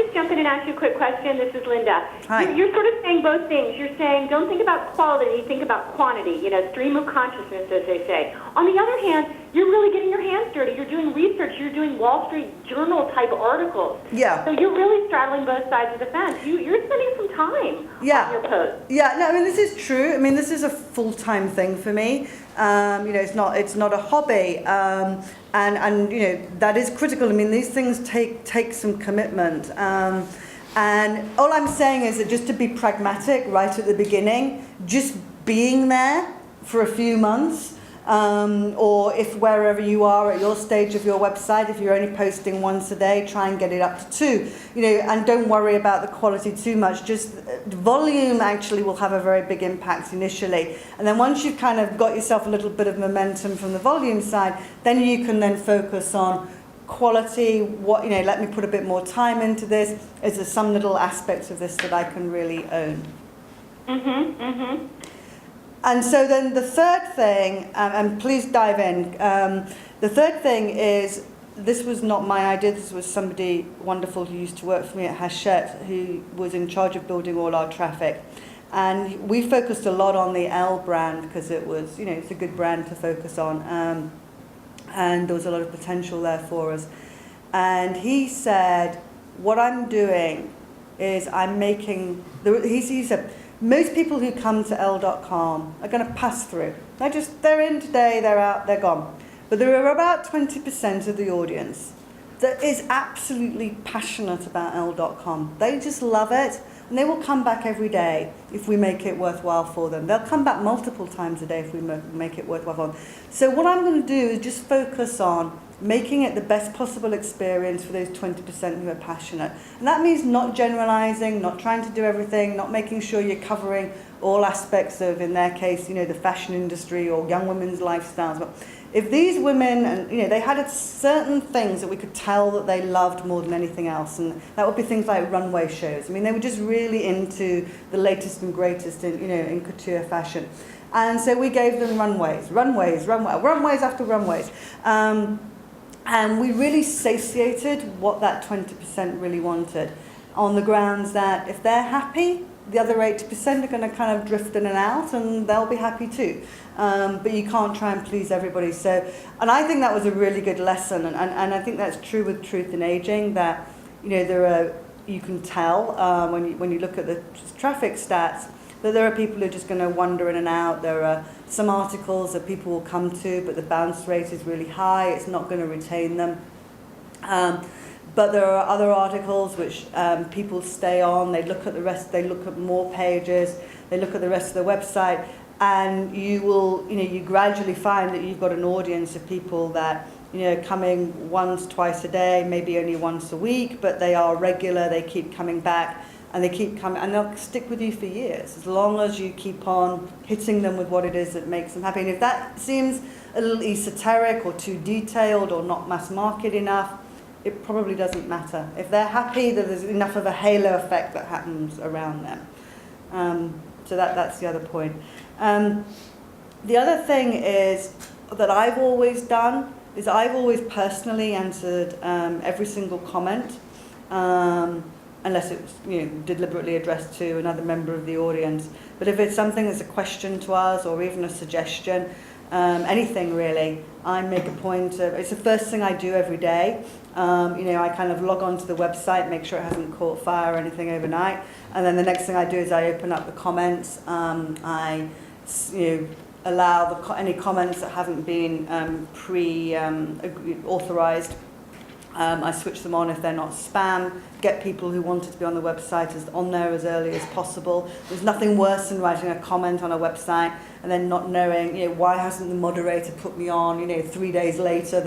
just jump in and ask you a quick question? This is Linda. Hi. You're sort of saying both things. You're saying don't think about quality, think about quantity, stream of consciousness, as they say. On the other hand, you're really getting your hands dirty. You're doing research. You're doing Wall Street Journal type articles. Yeah. So you're really straddling both sides of the fence. You're spending some time on your posts. Yeah, no, I mean, this is true. I mean, this is a full-time thing for me. It's not a hobby. And that is critical. I mean, these things take some commitment. And all I'm saying is that just to be pragmatic right at the beginning, just being there for a few months, or if wherever you are at your stage of your website, if you're only posting once a day, try and get it up to 2, and don't worry about the quality too much. Just volume actually will have a very big impact initially. And then once you've kind of got yourself a little bit of momentum from the volume side, then you can then focus on quality. Let me put a bit more time into this. Is there some little aspects of this that I can really own? And so then the third thing, and please dive in, the third thing is, this was not my idea, this was somebody wonderful who used to work for me at Hachette, who was in charge of building all our traffic. And we focused a lot on the L brand because it was, it's a good brand to focus on. And there was a lot of potential there for us. And he said, what I'm doing is I'm making, he said, most people who come to L.com are going to pass through. They're in today, they're out, they're gone. But there are about 20% of the audience that is absolutely passionate about L.com. They just love it, and they will come back every day if we make it worthwhile for them. They'll come back multiple times a day if we make it worthwhile for them. So what I'm going to do is just focus on making it the best possible experience for those 20% who are passionate. And that means not generalizing, not trying to do everything, not making sure you're covering all aspects of, in their case, the fashion industry or young women's lifestyles. But if these women, and they had certain things that we could tell that they loved more than anything else, and that would be things like runway shows. I mean, they were just really into the latest and greatest in couture fashion. And so we gave them runways after runways. And we really satiated what that 20% really wanted, on the grounds that if they're happy, the other 80% are going to kind of drift in and out, and they'll be happy too. But you can't try and please everybody. So, and I think that was a really good lesson, and I think that's true with Truth in Aging, that you can tell when you look at the traffic stats, that there are people who are just going to wander in and out. There are some articles that people will come to, but the bounce rate is really high. It's not going to retain them. But there are other articles which people stay on. They look at the rest. They look at more pages. They look at the rest of the website, and you gradually find that you've got an audience of people that coming once, twice a day, maybe only once a week, but they are regular. They keep coming back. And they keep coming, and they'll stick with you for years, as long as you keep on hitting them with what it is that makes them happy. And if that seems a little esoteric or too detailed or not mass market enough, it probably doesn't matter. If they're happy, that there's enough of a halo effect that happens around them. So that's the other point. The other thing is that I've always done is I've always personally answered every single comment. Unless it was deliberately addressed to another member of the audience. But if it's something that's a question to us or even a suggestion, anything really, I make a point of, it's the first thing I do every day. I kind of log on to the website, make sure it hasn't caught fire or anything overnight, and then the next thing I do is I open up the comments. I allow any comments that haven't been authorized. I switch them on if they're not spam, get people who wanted to be on the website on there as early as possible. There's nothing worse than writing a comment on a website and then not knowing, why hasn't the moderator put me on, 3 days later,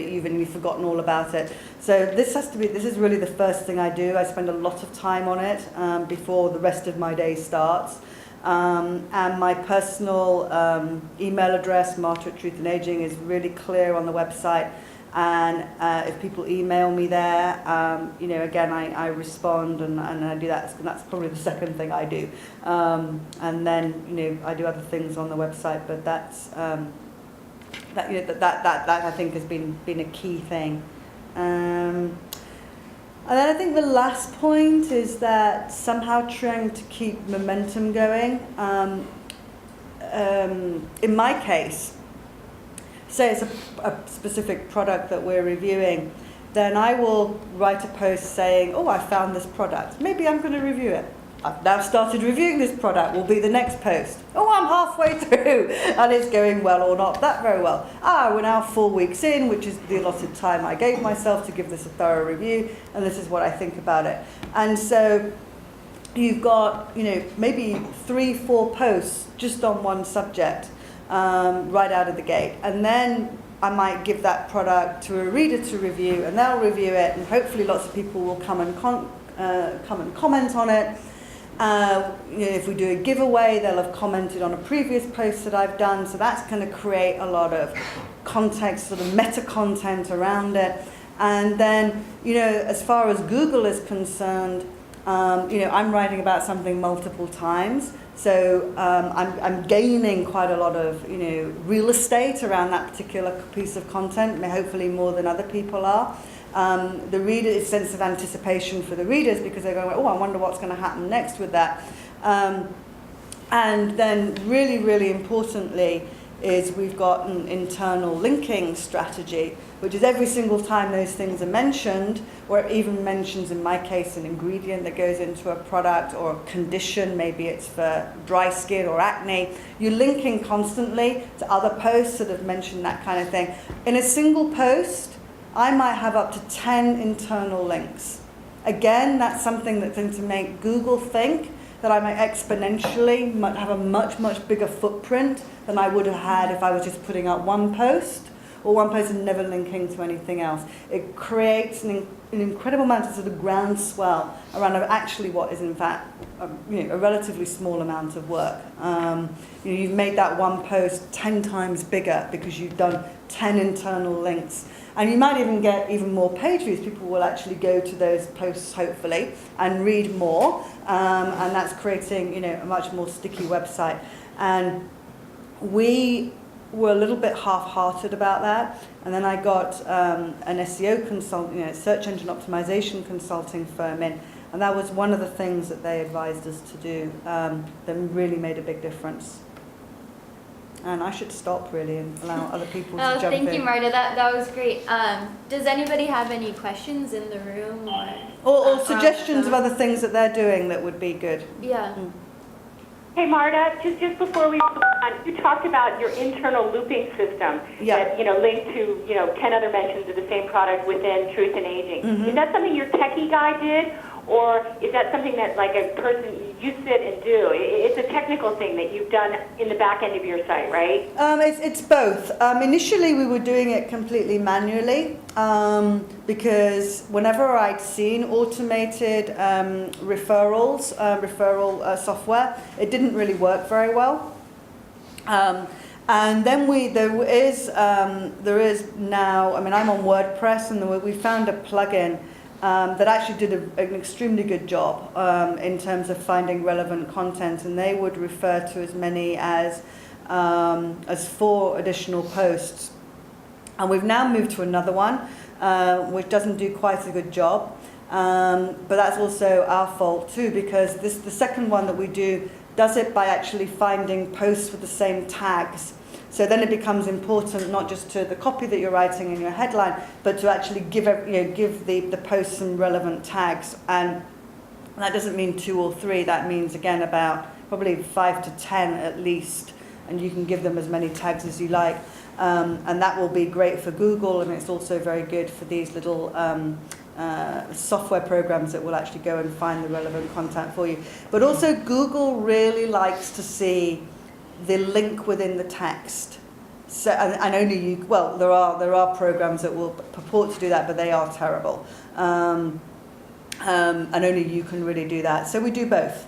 you've forgotten all about it. So this is really the first thing I do. I spend a lot of time on it before the rest of my day starts. And my personal email address, Marta at Truth in Aging, is really clear on the website. And if people email me there, again, I respond and I do that. And that's probably the second thing I do. And then, I do other things on the website, but that's that I think has been a key thing. And then I think the last point is that somehow trying to keep momentum going. In my case, say it's a specific product that we're reviewing, then I will write a post saying, oh, I found this product. Maybe I'm going to review it. I've now started reviewing this product, will be the next post. Oh, I'm halfway through, and it's going well or not that very well. We're now 4 weeks in, which is the allotted time I gave myself to give this a thorough review, and this is what I think about it. And so you've got, maybe 3-4 posts just on one subject right out of the gate. And then I might give that product to a reader to review, and they'll review it, and hopefully lots of people will come and comment on it. If we do a giveaway, they'll have commented on a previous post that I've done, so that's going to create a lot of context, sort of meta content around it. And then, as far as Google is concerned, I'm writing about something multiple times, so I'm gaining quite a lot of real estate around that particular piece of content, hopefully more than other people are. The reader's sense of anticipation for the readers, because they're going, oh, I wonder what's going to happen next with that. And then really, really importantly is we've got an internal linking strategy, which is every single time those things are mentioned, or it even mentions, in my case, an ingredient that goes into a product or a condition, maybe it's for dry skin or acne, you're linking constantly to other posts that have mentioned that kind of thing. In a single post, I might have up to 10 internal links. Again, that's something that's going to make Google think that I might exponentially have a much, much bigger footprint than I would have had if I was just putting up one post, or one post and never linking to anything else. It creates an incredible amount of sort of groundswell around actually what is in fact a relatively small amount of work. You've made that one post 10 times bigger because you've done 10 internal links. And you might even get even more page views. People will actually go to those posts, hopefully, and read more. And that's creating, a much more sticky website. And we were a little bit half-hearted about that. And then I got an SEO consultant, search engine optimization consulting firm in. And that was one of the things that they advised us to do that really made a big difference. And I should stop, really, and allow other people to jump in. Thank you, Marta. That was great. Does anybody have any questions in the room? Or suggestions of other things that they're doing that would be good? Yeah. Hey, Marta, just before we move on, you talked about your internal looping system that, linked to, 10 other mentions of the same product within Truth in Aging. Mm-hmm. Is that something your techie guy did? Or is that something that, like, a person, you sit and do? It's a technical thing that you've done in the back end of your site, right? It's both. Initially, we were doing it completely manually because whenever I'd seen automated referral software, it didn't really work very well. And then there is now, I'm on WordPress, and we found a plugin that actually did an extremely good job in terms of finding relevant content, and they would refer to as many as 4 additional posts. And we've now moved to another one, which doesn't do quite a good job, but that's also our fault too, because the second one that we do does it by actually finding posts with the same tags. So then it becomes important not just to the copy that you're writing in your headline, but to actually give the post some relevant tags. And that doesn't mean 2 or 3. That means, again, about probably 5 to 10 at least. And you can give them as many tags as you like. And that will be great for Google, and it's also very good for these little software programs that will actually go and find the relevant content for you. But also Google really likes to see the link within the text. So, and only there are programs that will purport to do that, but they are terrible. And only you can really do that. So we do both.